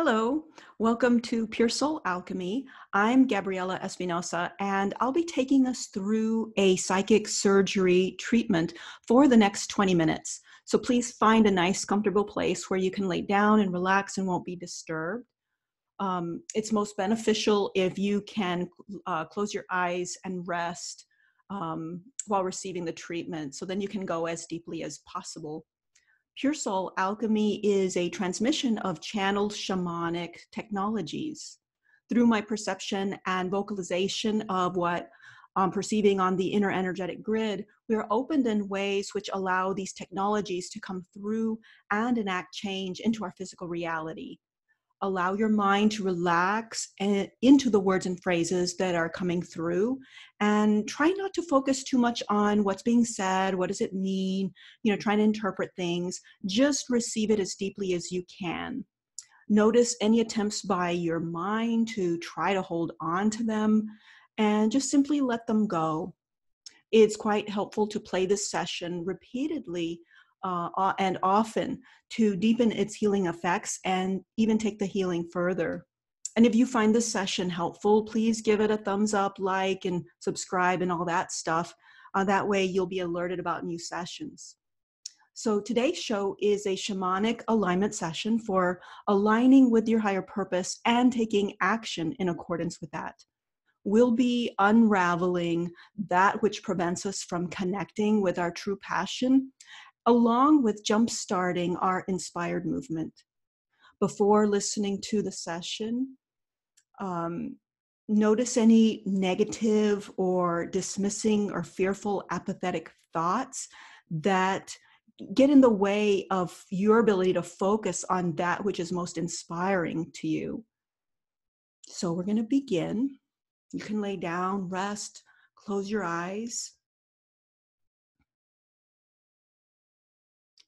Hello, welcome to Pure Soul Alchemy. I'm Gabriella Espinosa, and I'll be taking us through a psychic surgery treatment for the next 20 minutes. So please find a nice, comfortable place where you can lay down and relax and won't be disturbed. It's most beneficial if you can close your eyes and rest while receiving the treatment, so then you can go as deeply as possible. Pure Soul Alchemy is a transmission of channeled shamanic technologies. Through my perception and vocalization of what I'm perceiving on the inner energetic grid, we are opened in ways which allow these technologies to come through and enact change into our physical reality. Allow your mind to relax into the words and phrases that are coming through, and try not to focus too much on what's being said, what does it mean, trying to interpret things. Just receive it as deeply as you can. Notice any attempts by your mind to try to hold on to them, and just simply let them go. It's quite helpful to play this session repeatedly and often to deepen its healing effects and even take the healing further. And if you find this session helpful, please give it a thumbs up, like, and subscribe and all that stuff. That way you'll be alerted about new sessions. So today's show is a shamanic alignment session for aligning with your higher purpose and taking action in accordance with that. We'll be unraveling that which prevents us from connecting with our true passion, along with jump-starting our inspired movement. Before listening to the session, notice any negative or dismissing or fearful apathetic thoughts that get in the way of your ability to focus on that which is most inspiring to you. So we're going to begin. You can lay down, rest, close your eyes.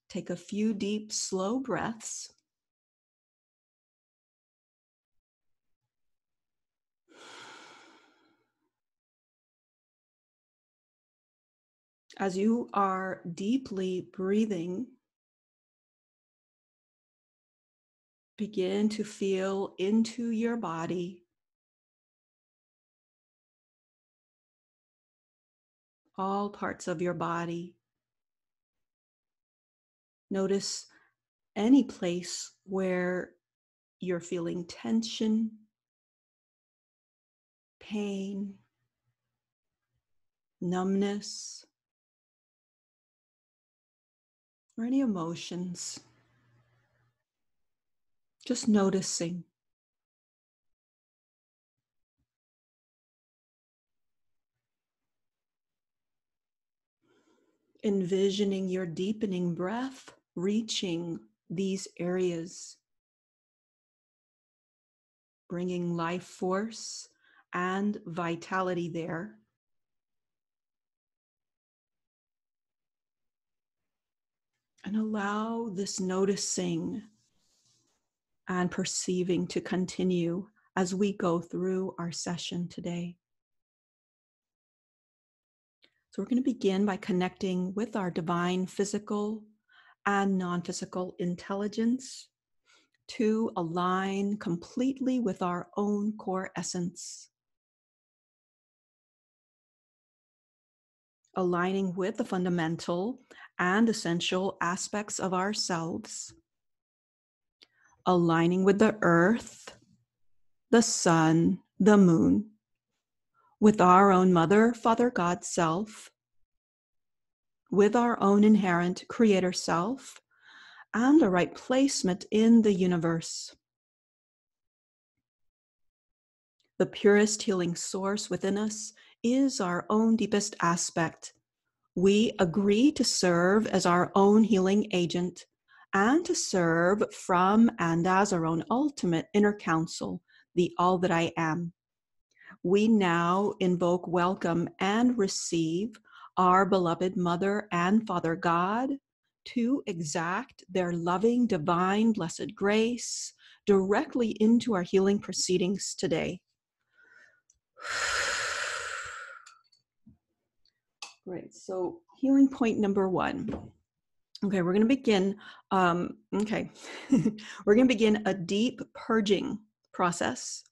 Take a few deep, slow breaths. As you are deeply breathing, begin to feel into your body, all parts of your body. Notice any place where you're feeling tension, pain, numbness, or any emotions. Just noticing. Envisioning your deepening breath reaching these areas, bringing life force and vitality there. And allow this noticing and perceiving to continue as we go through our session today. So we're going to begin by connecting with our divine physical and non-physical intelligence to align completely with our own core essence. Aligning with the fundamental and essential aspects of ourselves. Aligning with the earth, the sun, the moon, with our own Mother, Father, God self, with our own inherent creator self, and the right placement in the universe. The purest healing source within us is our own deepest aspect. We agree to serve as our own healing agent and to serve from and as our own ultimate inner counsel, the all that I am. We now invoke, welcome, and receive our beloved Mother and Father God to exact their loving, divine, blessed grace directly into our healing proceedings today. Great. So healing point number 1. Okay, we're going to begin. Okay, we're going to begin a deep purging process.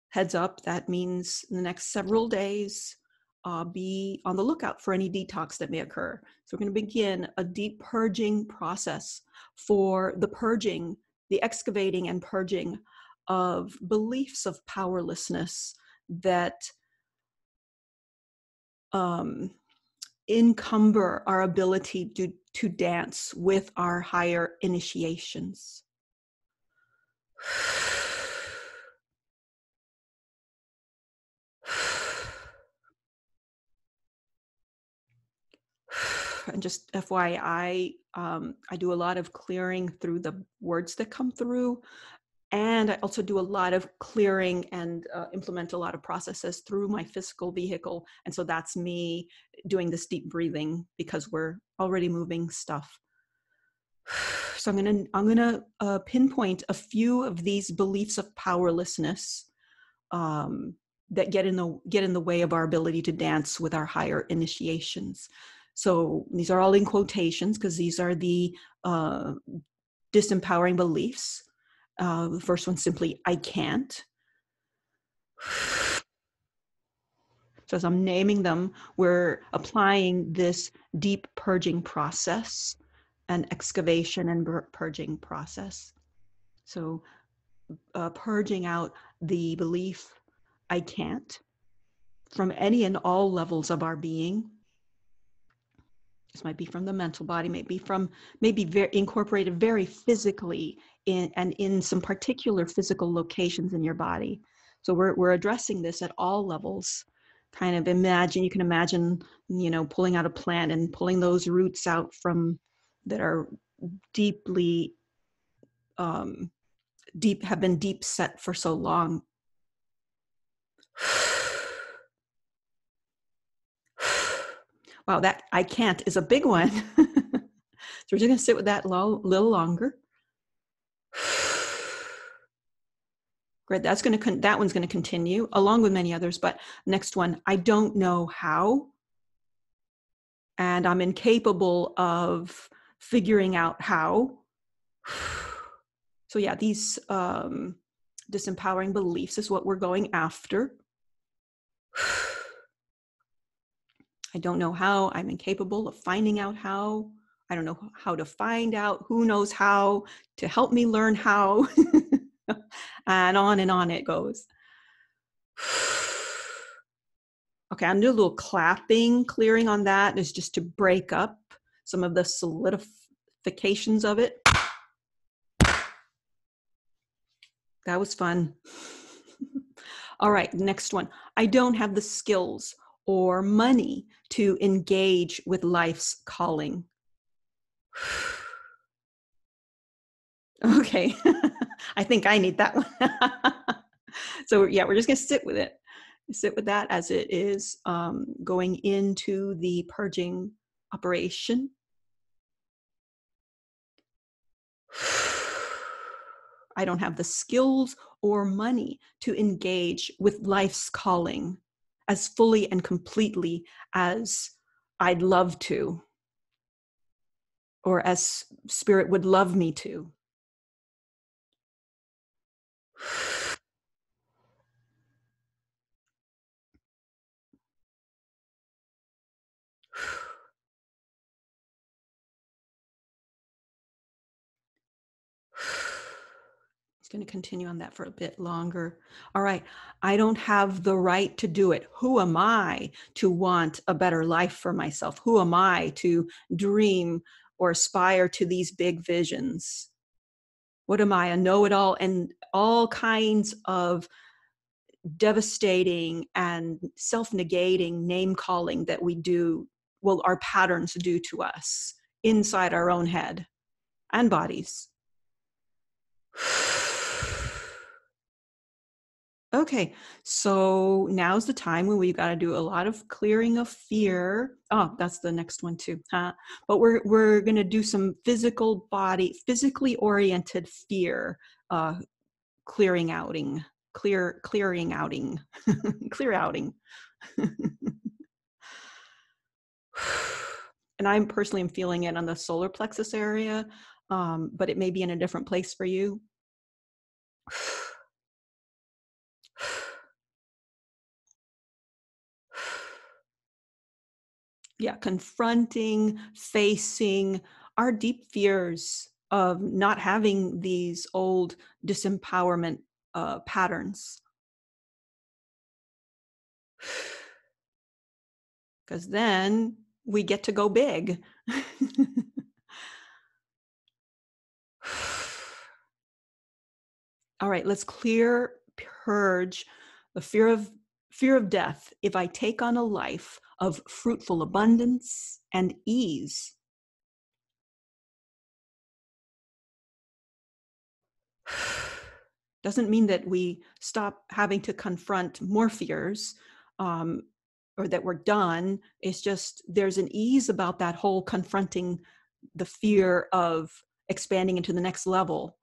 Heads up, that means in the next several days, be on the lookout for any detox that may occur. So we're going to begin a deep purging process for the purging, the excavating and purging of beliefs of powerlessness that encumber our ability to dance with our higher initiations. And just FYI, I do a lot of clearing through the words that come through. And I also do a lot of clearing and implement a lot of processes through my physical vehicle. And so that's me doing this deep breathing because we're already moving stuff. So I'm gonna pinpoint a few of these beliefs of powerlessness that get in the way of our ability to dance with our higher initiations. So these are all in quotations because these are the disempowering beliefs. The first one simply, I can't. So as I'm naming them, we're applying this deep purging process, an excavation and purging process. So purging out the belief, I can't, from any and all levels of our being. This might be from the mental body, maybe very incorporated very physically in some particular physical locations in your body. So we're addressing this at all levels. Kind of you can imagine, pulling out a plant and pulling those roots out that are deeply have been deep set for so long. Wow, that I can't is a big one. So we're just going to sit with that a little longer. Great, that one's going to continue along with many others, but next one, I don't know how, and I'm incapable of figuring out how. So yeah, these disempowering beliefs is what we're going after. I don't know how, I'm incapable of finding out how. I don't know how to find out, who knows how to help me learn how. And on it goes. Okay, I'm doing a little clapping, clearing on that is just to break up some of the solidifications of it. That was fun. All right, next one. I don't have the skills or money to engage with life's calling. Okay, I think I need that one. So yeah, we're just gonna sit with it. Sit with that as it is going into the purging operation. I don't have the skills or money to engage with life's calling as fully and completely as I'd love to, or as Spirit would love me to. It's going to continue on that for a bit longer. All right. I don't have the right to do it. Who am I to want a better life for myself? Who am I to dream or aspire to these big visions? What am I, a know-it-all? And all kinds of devastating and self-negating name calling that we do, well, our patterns do to us inside our own head and bodies. Okay, so now's the time when we've got to do a lot of clearing of fear. Oh, that's the next one too. But we're going to do some physically oriented fear clearing outing. Clear outing. And I'm personally am feeling it on the solar plexus area, but it may be in a different place for you. Yeah, confronting, facing our deep fears of not having these old disempowerment patterns. Because then we get to go big. All right, let's purge the fear of death. If I take on a life of fruitful abundance and ease, doesn't mean that we stop having to confront more fears, or that we're done. It's just there's an ease about that whole confronting the fear of expanding into the next level.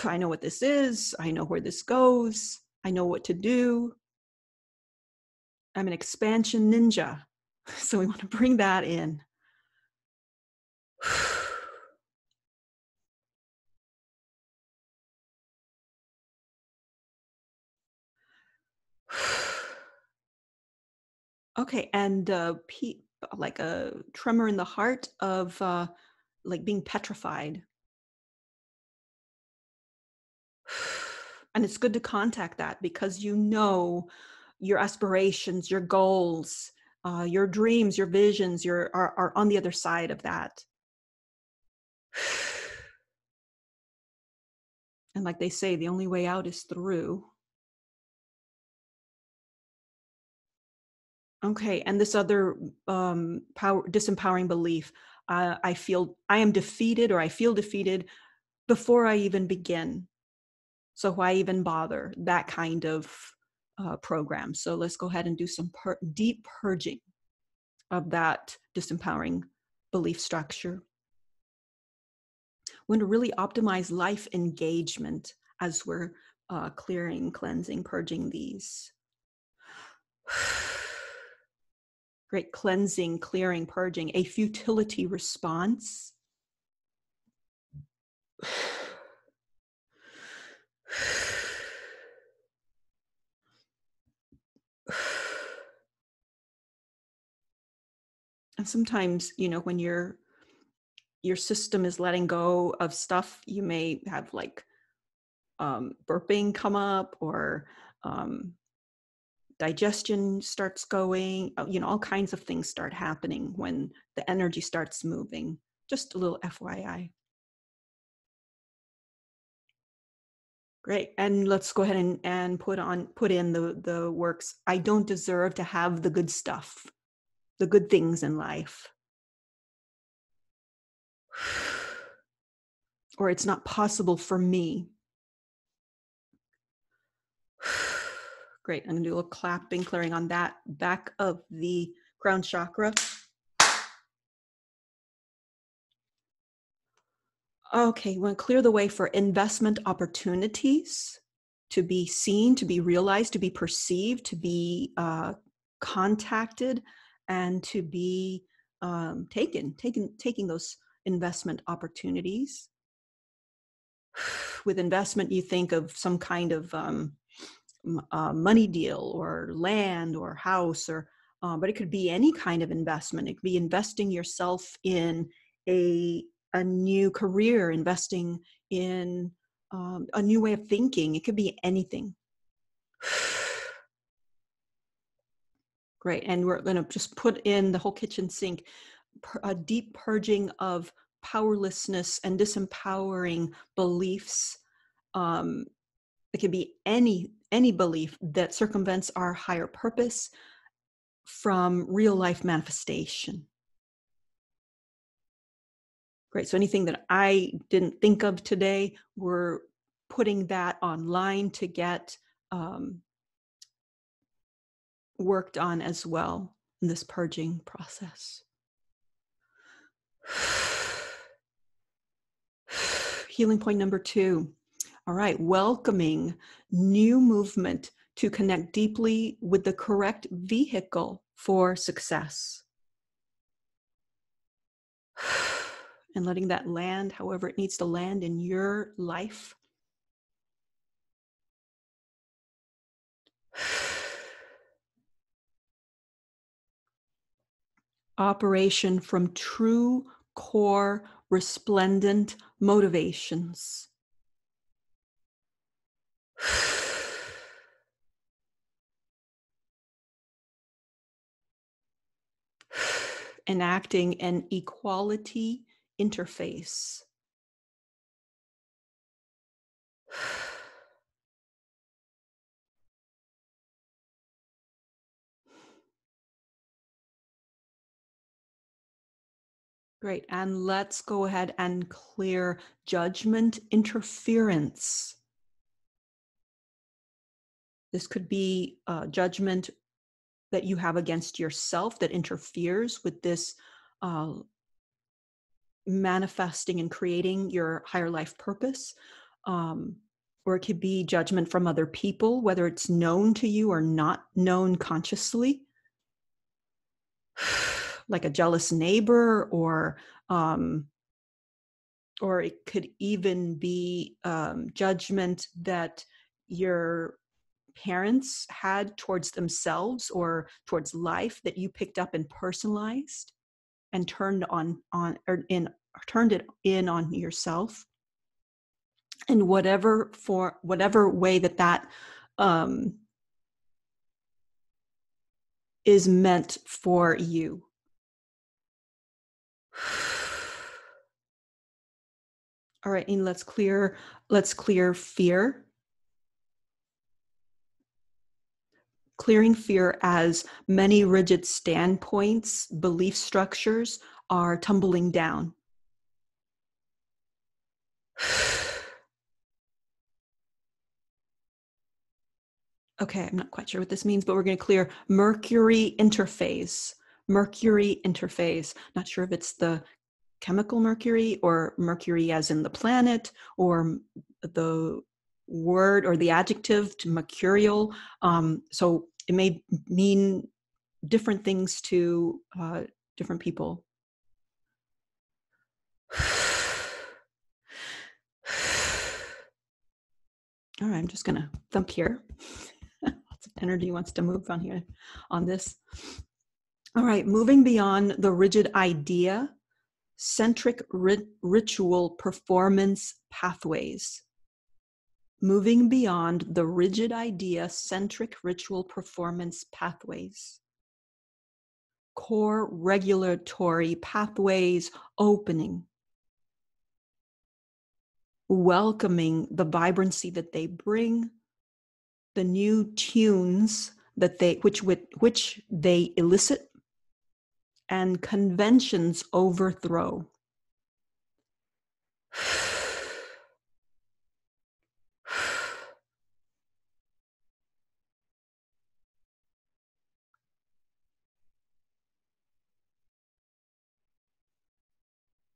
I know what this is. I know where this goes. I know what to do. I'm an expansion ninja. So we want to bring that in. Okay, and like a tremor in the heart of like being petrified. And it's good to contact that because you know your aspirations, your goals, your dreams, your visions are on the other side of that. And like they say, the only way out is through. Okay, and this other disempowering belief, I feel I am defeated, or I feel defeated before I even begin. So why even bother? That kind of program. So let's go ahead and do some deep purging of that disempowering belief structure. We want to really optimize life engagement as we're clearing, cleansing, purging these. Great. Cleansing, clearing, purging, a futility response. And sometimes, you know, when your system is letting go of stuff, you may have like burping come up, or digestion starts going, you know, all kinds of things start happening when the energy starts moving. Just a little FYI. Great. And let's go ahead and put in the works. I don't deserve to have the good stuff, the good things in life. Or it's not possible for me. Great. I'm going to do a little clapping, clearing on that back of the crown chakra. Okay, we want to clear the way for investment opportunities to be seen, to be realized, to be perceived, to be contacted, and to be taking those investment opportunities. With investment, you think of some kind of money deal or land or house, or but it could be any kind of investment. It could be investing yourself in a new career, investing in a new way of thinking. It could be anything. Great. And we're going to just put in the whole kitchen sink, a deep purging of powerlessness and disempowering beliefs. It could be any belief that circumvents our higher purpose from real life manifestation. Great. So anything that I didn't think of today, we're putting that online to get worked on as well in this purging process. Healing point number 2. All right. Welcoming new movement to connect deeply with the correct vehicle for success. and letting that land however it needs to land in your life. Operation from true core resplendent motivations. Enacting an equality interface. Great. And let's go ahead and clear judgment interference. This could be judgment that you have against yourself that interferes with this manifesting and creating your higher life purpose. Or it could be judgment from other people, whether it's known to you or not known consciously, like a jealous neighbor, or it could even be judgment that your parents had towards themselves or towards life that you picked up and personalized and turned it in on yourself. And whatever way that is meant for you. All right, and let's clear fear. Clearing fear as many rigid standpoints, belief structures are tumbling down. Okay, I'm not quite sure what this means, but we're going to clear Mercury interface. Mercury interface. Not sure if it's the chemical Mercury or Mercury as in the planet or the word or the adjective to mercurial. So it may mean different things to different people. All right, I'm just going to thump here. Lots of energy wants to move on here on this. All right, moving beyond the rigid idea, centric ritual performance pathways. Moving beyond the rigid idea, centric ritual performance pathways. Core regulatory pathways opening. Welcoming the vibrancy that they bring, the new tunes that which they elicit, and conventions overthrow.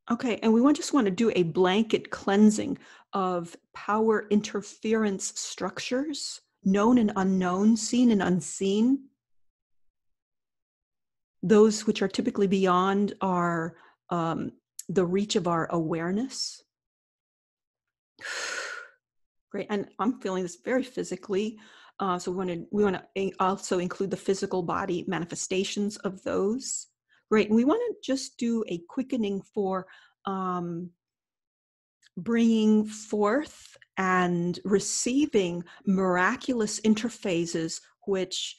Okay, and we just want to do a blanket cleansing of power interference structures, known and unknown, seen and unseen. Those which are typically beyond our the reach of our awareness. Great, and I'm feeling this very physically. So we want to also include the physical body manifestations of those. Great, and we want to just do a quickening for bringing forth and receiving miraculous interfaces which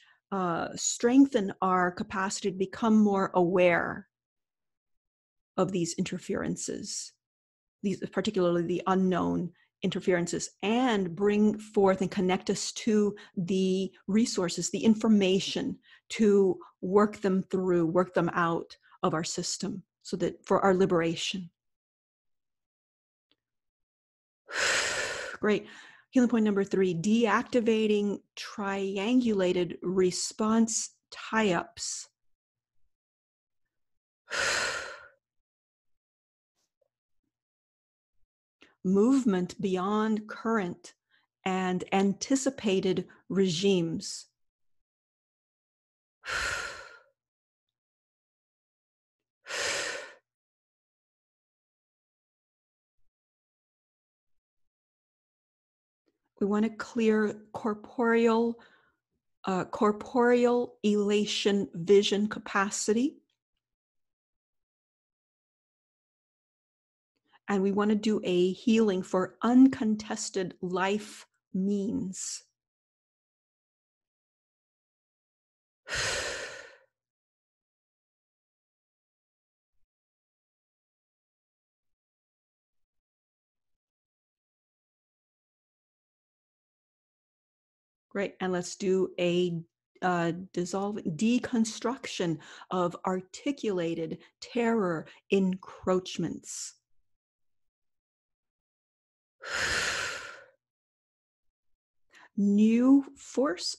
strengthen our capacity to become more aware of these interferences, these particularly the unknown interferences, and bring forth and connect us to the resources, the information to work them through, work them out of our system so that for our liberation. Great. Healing point number 3, deactivating triangulated response tie-ups. Movement beyond current and anticipated regimes. We want to clear corporeal elation vision capacity. And we want to do a healing for uncontested life means. Great. And let's do a deconstruction of articulated terror encroachments. New forth,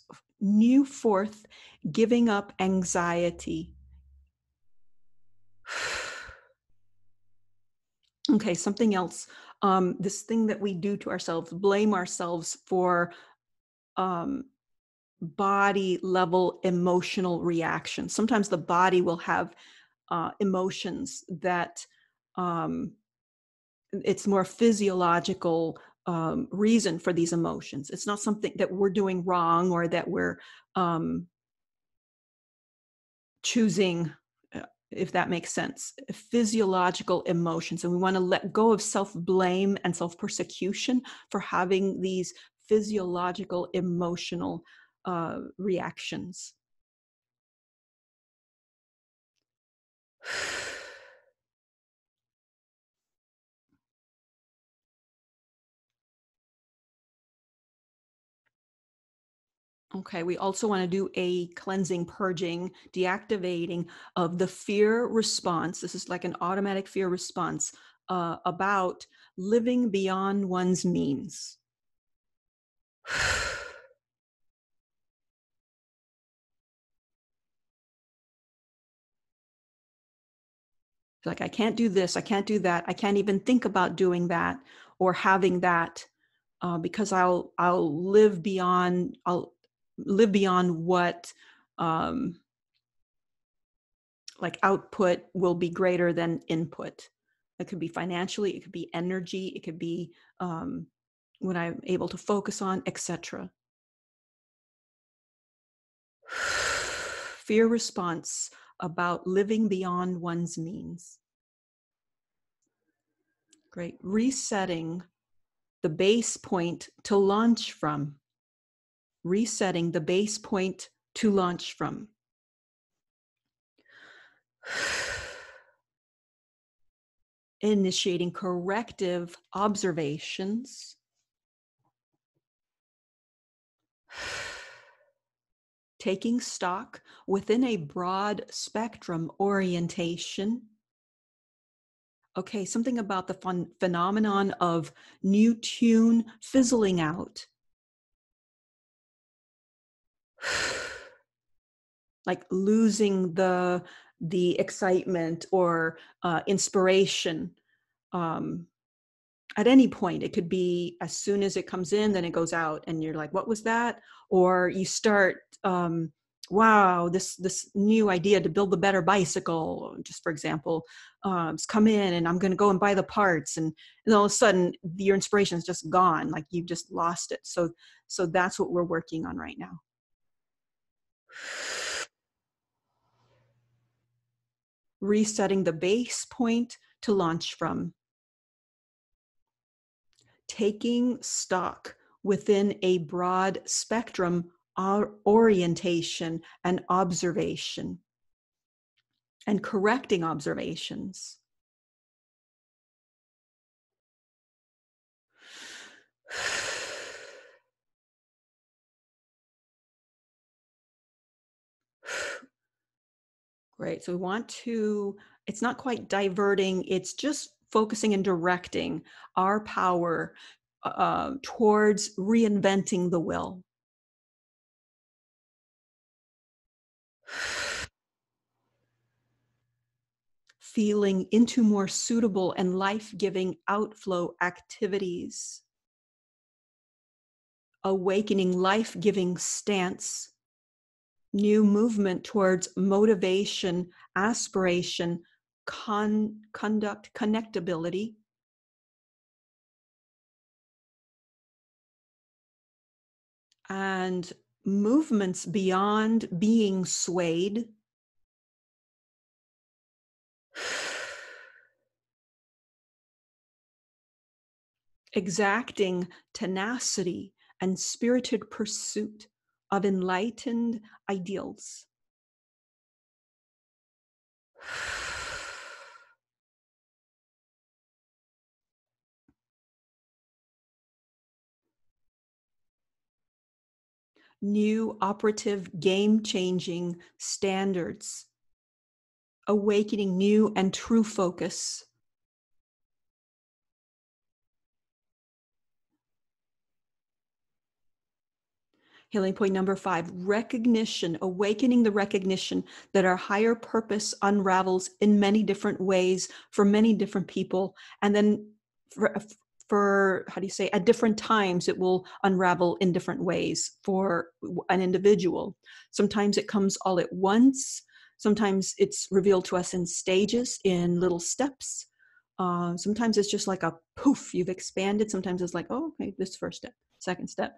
giving up anxiety. Okay, something else. This thing that we do to ourselves, blame ourselves for body level emotional reactions. Sometimes the body will have emotions that it's more physiological reason for these emotions. It's not something that we're doing wrong or that we're choosing, if that makes sense. Physiological emotions. And we want to let go of self-blame and self-persecution for having these physiological emotional reactions. Okay, we also want to do a cleansing, purging, deactivating of the fear response. This is like an automatic fear response about living beyond one's means. Like, I can't do this, I can't do that, I can't even think about doing that or having that because I'll live beyond what like output will be greater than input. It could be financially, it could be energy, it could be what I'm able to focus on, etc. Fear response about living beyond one's means. Great. Resetting the base point to launch from. Resetting the base point to launch from. Initiating corrective observations. Taking stock within a broad spectrum orientation. Okay, something about the phenomenon of new tune fizzling out. Like losing the excitement or inspiration at any point. It could be as soon as it comes in, then it goes out and you're like, what was that? Or you start, wow, this new idea to build a better bicycle, just for example, has come in and I'm going to go and buy the parts. And all of a sudden your inspiration is just gone. Like you've just lost it. So that's what we're working on right now. Resetting the base point to launch from. Taking stock within a broad spectrum orientation and observation, and correcting observations. Great. So we want to, it's not quite diverting, it's just focusing and directing our power towards reinventing the will. Feeling into more suitable and life-giving outflow activities. Awakening life-giving stance. New movement towards motivation, aspiration, conduct, connectability. and movements beyond being swayed. Exacting tenacity and spirited pursuit of enlightened ideals. New operative game-changing standards, awakening new and true focus. Healing point number 5, recognition, awakening the recognition that our higher purpose unravels in many different ways for many different people. And then for how do you say, at different times, it will unravel in different ways for an individual. Sometimes it comes all at once. Sometimes it's revealed to us in stages, in little steps. Sometimes it's just like a poof, you've expanded. Sometimes it's like, oh, okay, this first step, second step.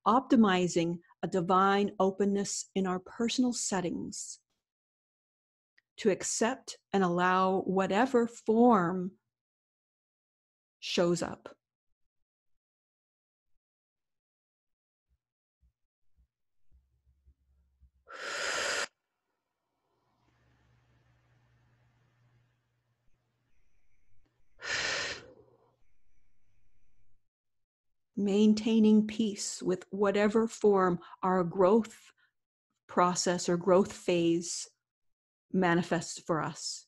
Optimizing a divine openness in our personal settings to accept and allow whatever form shows up. Maintaining peace with whatever form our growth process or growth phase manifests for us.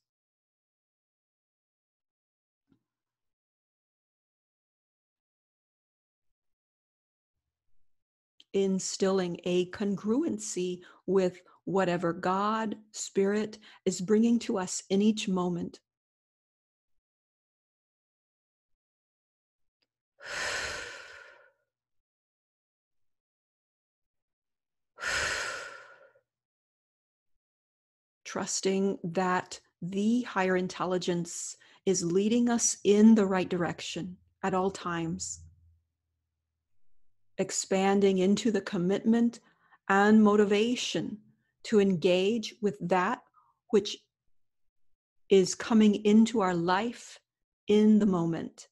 Instilling a congruency with whatever God, Spirit is bringing to us in each moment. Trusting that the higher intelligence is leading us in the right direction at all times. Expanding into the commitment and motivation to engage with that which is coming into our life in the moment.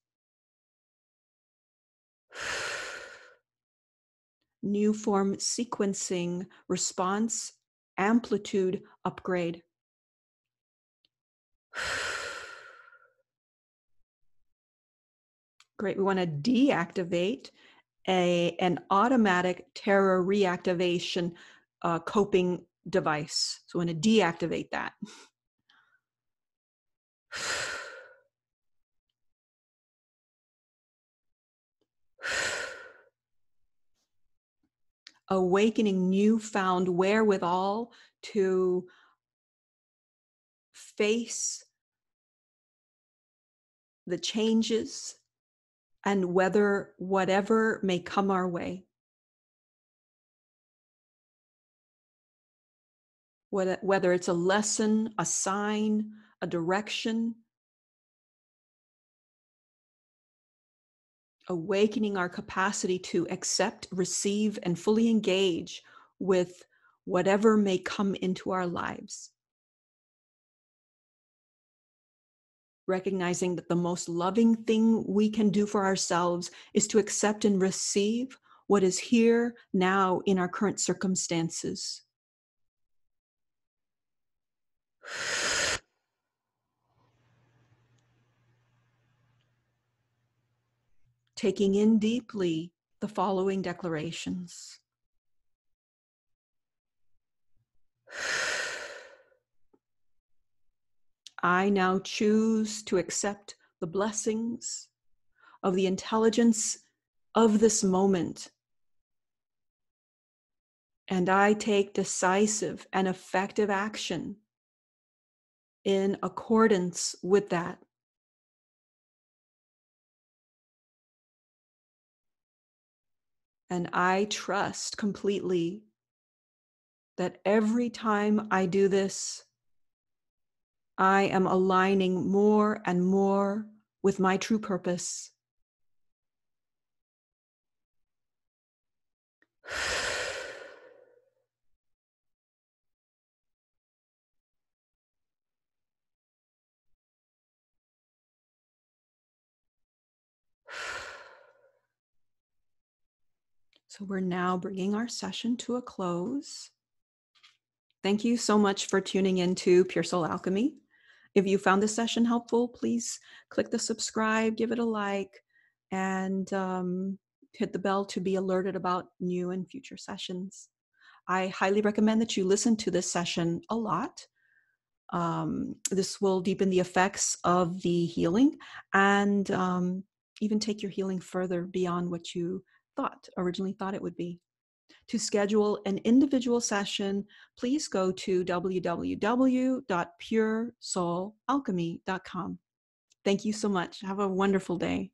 New form sequencing, response, amplitude upgrade. Great. We want to deactivate an automatic terror reactivation coping device. So we want to deactivate that. Awakening newfound wherewithal to face the changes and weather whatever may come our way. Whether it's a lesson, a sign, a direction. Awakening our capacity to accept, receive, and fully engage with whatever may come into our lives. Recognizing that the most loving thing we can do for ourselves is to accept and receive what is here now in our current circumstances. Taking in deeply the following declarations. I now choose to accept the blessings of the intelligence of this moment. And I take decisive and effective action in accordance with that. And I trust completely that every time I do this, I am aligning more and more with my true purpose. So we're now bringing our session to a close. Thank you so much for tuning into Pure Soul Alchemy. If you found this session helpful, please click the subscribe, give it a like, and hit the bell to be alerted about new and future sessions. I highly recommend that you listen to this session a lot. This will deepen the effects of the healing and even take your healing further beyond what you originally thought it would be. To schedule an individual session, please go to www.puresoulalchemy.com. Thank you so much. Have a wonderful day.